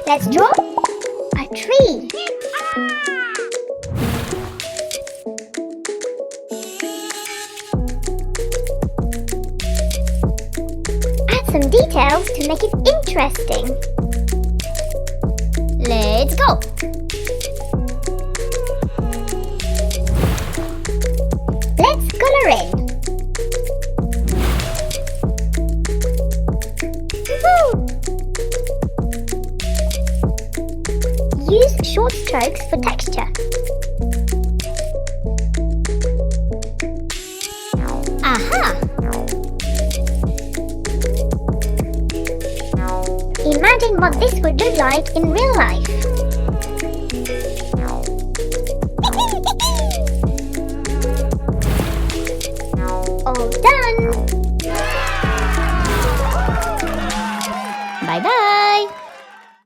Let's draw a tree. Add some details to make it interesting. Let's go! Let's color in. Woo! Use short strokes for texture. Aha! Imagine what this would look like in real life. All done! Bye-bye!